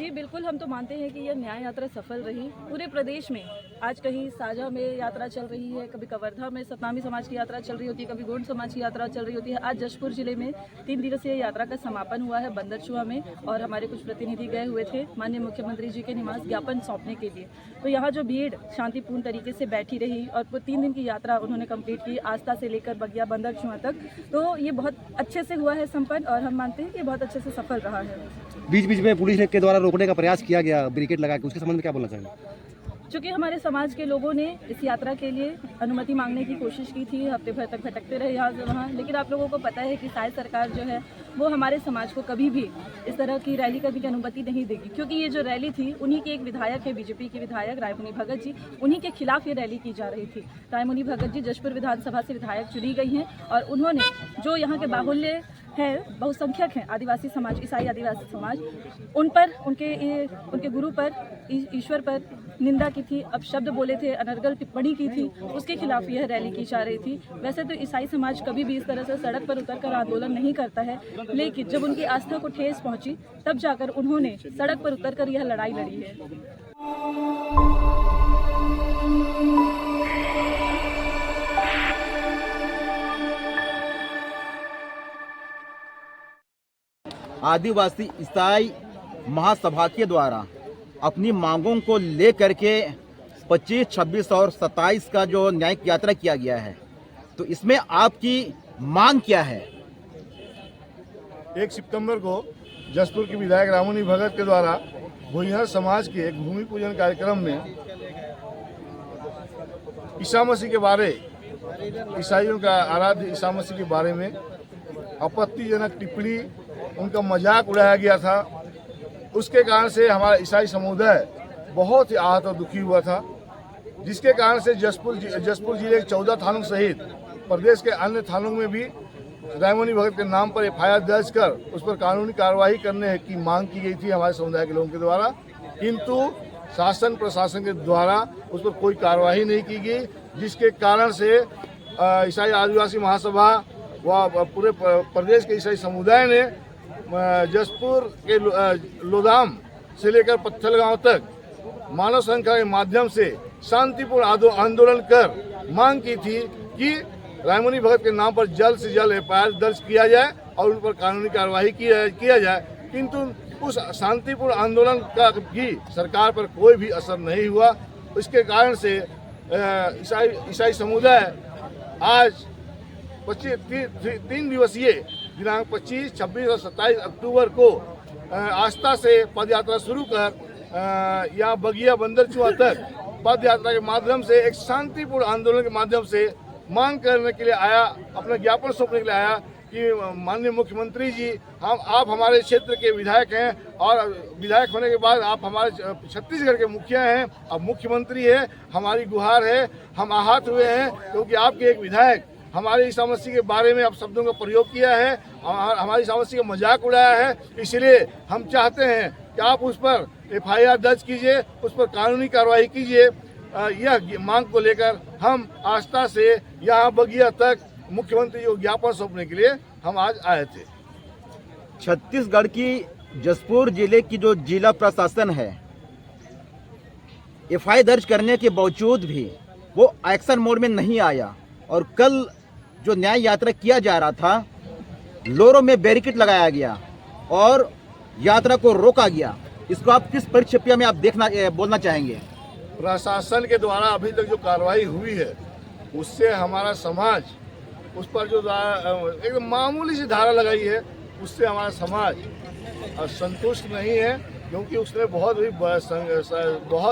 जी बिल्कुल, हम तो मानते हैं कि यह न्याय यात्रा सफल रही। पूरे प्रदेश में आज कहीं साझा में यात्रा चल रही है, कभी कवर्धा में सतनामी समाज की यात्रा चल रही होती है, कभी गोंड समाज की यात्रा चल रही होती है। आज जशपुर जिले में 3 दिवसीय यात्रा का समापन हुआ है बंदरचुआ में, और हमारे कुछ प्रतिनिधि गए हुए थे माननीय मुख्यमंत्री जी के निवास ज्ञापन सौंपने के लिए। तो यहाँ जो भीड़ शांतिपूर्ण तरीके से बैठी रही और 3 दिन की यात्रा उन्होंने कंप्लीट की, आस्था से लेकर बगिया बंदरचुआ तक। तो ये बहुत अच्छे से हुआ है संपन्न, और हम मानते हैं कि बहुत अच्छे से सफल रहा है। बीच बीच में पुलिस के द्वारा रोकने का प्रयास किया गया बैरिकेड लगा के, उसके संबंध में क्या बोलना चाहेंगे? चूँकि हमारे समाज के लोगों ने इस यात्रा के लिए अनुमति मांगने की कोशिश की थी, हफ्ते भर तक भटकते रहे यहाँ से वहाँ, लेकिन आप लोगों को पता है कि शायद सरकार जो है वो हमारे समाज को कभी भी इस तरह की रैली करने की अनुमति नहीं देगी, क्योंकि ये जो रैली थी उन्हीं की एक विधायक है, बीजेपी की विधायक रायमुनि भगत जी, उन्हीं के खिलाफ ये रैली की जा रही थी। रायमुनि भगत जी जशपुर विधानसभा से विधायक चुनी गई हैं, और उन्होंने जो यहाँ के बाहुल्य है, बहुसंख्यक हैं आदिवासी समाज, ईसाई आदिवासी समाज, उन पर उनके गुरु पर, ईश्वर पर निंदा की थी, अपशब्द बोले थे, अनर्गल टिप्पणी की थी, उसके खिलाफ यह रैली की जा रही थी। वैसे तो ईसाई समाज कभी भी इस तरह से सड़क पर उतरकर आंदोलन नहीं करता है, लेकिन जब उनकी आस्था को ठेस पहुंची तब जाकर उन्होंने सड़क पर उतरकर यह लड़ाई लड़ी है। आदिवासी ईसाई महासभा के द्वारा अपनी मांगों को लेकर के 25, 26 और 27 का जो न्यायिक यात्रा किया गया है, तो इसमें आपकी मांग क्या है? 1 सितंबर को जसपुर की विधायक रायमुनि भगत के द्वारा भुइहर समाज के भूमि पूजन कार्यक्रम में ईसा मसीह के बारे, ईसाइयों का आराध्य ईसा मसीह के बारे में आपत्तिजनक टिप्पणी, उनका मजाक उड़ाया गया था। उसके कारण से हमारा ईसाई समुदाय बहुत ही आहत और दुखी हुआ था, जिसके कारण से जसपुर जिले के 14 थानों सहित प्रदेश के अन्य थानों में भी रायमुनि भगत के नाम पर एफआईआर दर्ज कर उस पर कानूनी कार्रवाई करने की मांग की गई थी हमारे समुदाय के लोगों के द्वारा, किंतु शासन प्रशासन के द्वारा उस पर कोई कार्रवाई नहीं की गई, जिसके कारण से ईसाई आदिवासी महासभा व पूरे प्रदेश के ईसाई समुदाय ने जसपुर के लोधाम से लेकर पत्थलगांव तक मानव श्रृंखला के माध्यम से शांतिपूर्ण आंदोलन कर मांग की थी कि रायमुनि भगत के नाम पर जल्द से जल्द एफआईआर दर्ज किया जाए और उन पर कानूनी कार्रवाई किया जाए। किंतु उस शांतिपूर्ण आंदोलन का भी सरकार पर कोई भी असर नहीं हुआ। इसके कारण से ईसाई समुदाय आज 3 दिवसीय दिनांक 25, 26 और 27 अक्टूबर को आस्था से पदयात्रा शुरू कर यहाँ बगिया बंदरचुआ तक पद यात्रा के माध्यम से एक शांतिपूर्ण आंदोलन के माध्यम से मांग करने के लिए आया, अपना ज्ञापन सौंपने के लिए आया कि माननीय मुख्यमंत्री जी, आप हमारे क्षेत्र के विधायक हैं, और विधायक होने के बाद आप हमारे छत्तीसगढ़ के मुखिया हैं, अब मुख्यमंत्री है, हमारी गुहार है, हम आहत हुए हैं क्योंकि आपके एक विधायक हमारे ईसा मसीह के बारे में आप शब्दों का प्रयोग किया है, हमारी ईसा मसीह का मजाक उड़ाया है। इसलिए हम चाहते हैं कि आप उस पर एफआईआर दर्ज कीजिए, उस पर कानूनी कार्रवाई कीजिए। यह मांग को लेकर हम आस्था से यहाँ बगिया तक मुख्यमंत्री को ज्ञापन सौंपने के लिए हम आज आए थे। छत्तीसगढ़ की जसपुर जिले की जो जिला प्रशासन है, एफआईआर दर्ज करने के बावजूद भी वो एक्शन मोड में नहीं आया, और कल जो न्याय यात्रा किया जा रहा था, लोरो में बैरिकेड लगाया गया और यात्रा को रोका गया। इसको आप किस परिप्रेक्ष्य में आप बोलना चाहेंगे? प्रशासन के द्वारा अभी तक जो कार्रवाई हुई है उससे हमारा समाज, उस पर जो एकदम मामूली सी धारा लगाई है, उससे हमारा समाज संतुष्ट नहीं है, क्योंकि उसने बहुत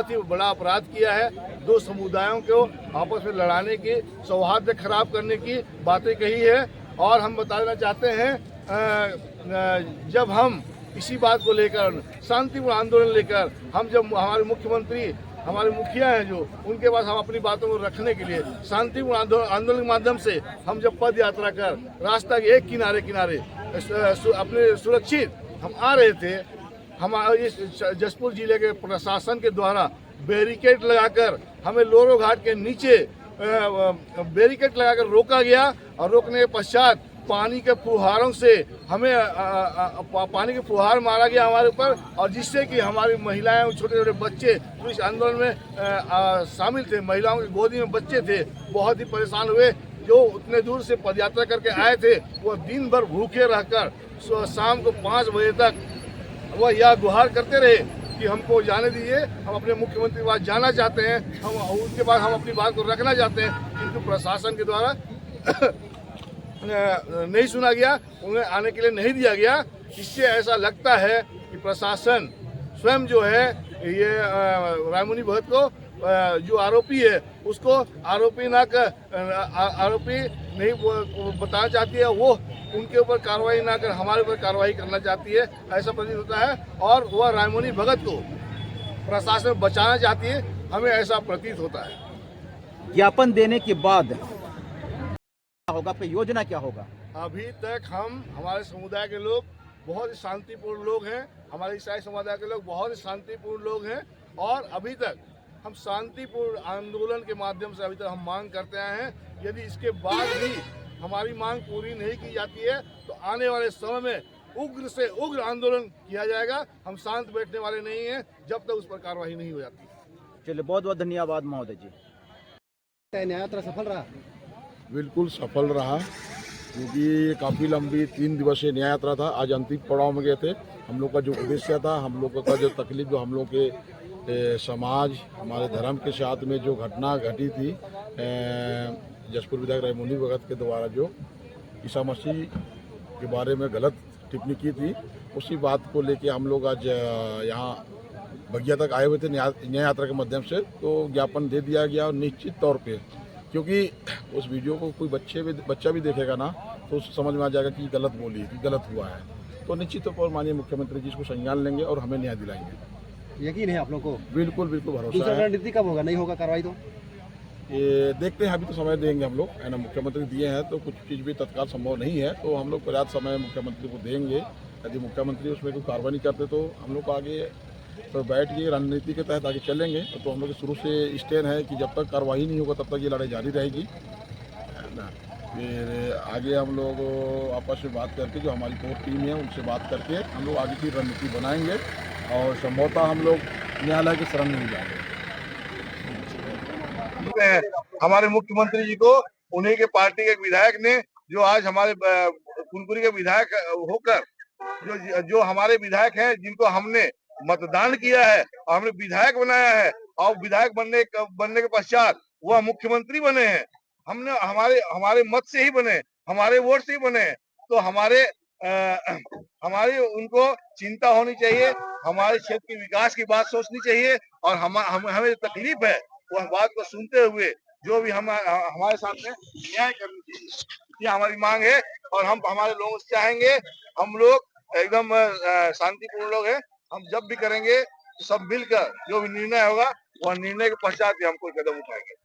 ही बड़ा अपराध किया है। 2 समुदायों को आपस में लड़ाने की, सौहार्द खराब करने की बातें कही है। और हम बताना चाहते हैं, जब हम इसी बात को लेकर शांतिपूर्ण आंदोलन लेकर जब हमारे मुख्यमंत्री, हमारे मुखिया हैं जो, उनके पास हम अपनी बातों को रखने के लिए शांतिपूर्ण आंदोलन के माध्यम से हम जब पद यात्रा कर रास्ता के एक किनारे अपने सुरक्षित हम आ रहे थे, हमारे जसपुर जिले के प्रशासन के द्वारा बैरिकेड लगाकर हमें लोरो घाट के नीचे बैरिकेड लगाकर रोका गया, और रोकने के पश्चात पानी के फुहारों से हमें पानी के फुहार मारा गया हमारे ऊपर, और जिससे कि हमारी महिलाएं और छोटे छोटे बच्चे जो इस आंदोलन में शामिल थे, महिलाओं की गोदी में बच्चे थे, बहुत ही परेशान हुए। जो उतने दूर से पदयात्रा करके आए थे वो दिन भर भूखे रहकर शाम को 5 बजे तक वह यह गुहार करते रहे कि हमको जाने दीजिए, हम अपने मुख्यमंत्री के पास जाना चाहते हैं, हम उनके पास हम अपनी बात को रखना चाहते हैं, किंतु प्रशासन के द्वारा नहीं सुना गया, उन्हें आने के लिए नहीं दिया गया। इससे ऐसा लगता है कि प्रशासन स्वयं जो है ये रायमुनि भगत को जो आरोपी है उसको आरोपी नहीं बताना चाहती है, वो उनके ऊपर कार्रवाई ना कर हमारे ऊपर कार्रवाई करना चाहती है, ऐसा प्रतीत होता है। और वह रायमुनि भगत को प्रशासन बचाना चाहती है, हमें ऐसा प्रतीत होता है। ज्ञापन देने के बाद क्या होगा, आपकी योजना क्या होगा? अभी तक हमारे समुदाय के लोग बहुत ही शांतिपूर्ण लोग हैं, हमारे ईसाई समुदाय के लोग बहुत ही शांतिपूर्ण लोग हैं, और अभी तक हम शांतिपूर्ण आंदोलन के माध्यम से अभी तक हम मांग करते आए हैं। यदि इसके बाद भी हमारी मांग पूरी नहीं की जाती है तो आने वाले समय में उग्र से उग्र आंदोलन किया जाएगा। हम शांत बैठने वाले नहीं हैं जब तक उस पर कार्रवाई नहीं हो जाती। चलिए, बहुत बहुत धन्यवाद महोदय जी। न्याय यात्रा सफल रहा? बिल्कुल सफल रहा, क्योंकि ये काफ़ी लंबी 3 दिवसीय न्याय यात्रा था। आज अंतिम पड़ाव में गए थे। हम लोग का जो उद्देश्य था, हम लोगों का जो तकलीफ, जो हम लोग के समाज, हमारे धर्म के साथ में जो घटना घटी थी, जसपुर विधायक रायमुनि भगत के द्वारा जो ईसा मसीह के बारे में गलत टिप्पणी की थी, उसी बात को लेके हम लोग आज यहाँ बगिया तक आए हुए थे न्याय यात्रा के माध्यम से। तो ज्ञापन दे दिया गया, और निश्चित तौर पे, क्योंकि उस वीडियो को कोई बच्चा भी देखेगा ना तो उसको समझ में आ जाएगा कि गलत बोली, कि गलत हुआ है, तो निश्चित तौर पर माननीय मुख्यमंत्री जी इसको संज्ञान लेंगे और हमें न्याय दिलाएंगे। यकीन है आप लोग को? बिल्कुल बिल्कुल भरोसा दूसरा है। रणनीति कब होगा, नहीं होगा कार्रवाई तो? ये देखते हैं, अभी तो समय देंगे हम लोग, है ना। मुख्यमंत्री दिए हैं तो कुछ चीज़ भी तत्काल संभव नहीं है, तो हम लोग पर्याप्त समय मुख्यमंत्री को देंगे। यदि मुख्यमंत्री उसमें कोई कार्रवाई नहीं करते तो हम लोग आगे तो बैठ के रणनीति के तहत आगे चलेंगे। तो हम लोग शुरू से स्टैंड है कि जब तक कार्रवाई नहीं होगा तब तक ये लड़ाई जारी रहेगी, है ना। फिर आगे हम लोग आपस में बात करके, जो हमारी कोर टीम है उनसे बात करके हम लोग आगे की रणनीति बनाएंगे, और संभवतः हम लोग न्यायालय की शरण नहीं जाएंगे। हमारे मुख्यमंत्री जी को उन्हीं के पार्टी के विधायक ने, जो आज हमारे कुनकुरी के विधायक होकर जो हमारे विधायक हैं, जिनको हमने मतदान किया है और हमने विधायक बनाया है, और विधायक बनने के पश्चात वह मुख्यमंत्री बने हैं। हमने हमारे मत से ही बने, हमारे वोट से ही बने हैं। तो हमारी उनको चिंता होनी चाहिए, हमारे क्षेत्र के विकास की बात सोचनी चाहिए, और हमें जो तकलीफ है वह बात को सुनते हुए जो भी हमारे साथ में न्याय करनी चाहिए, ये हमारी मांग है। और हम हमारे लोगों से चाहेंगे, हम लोग एकदम शांतिपूर्ण लोग हैं, हम जब भी करेंगे तो सब मिलकर जो भी निर्णय होगा वह निर्णय के पश्चात ही हम कोई कदम उठाएंगे।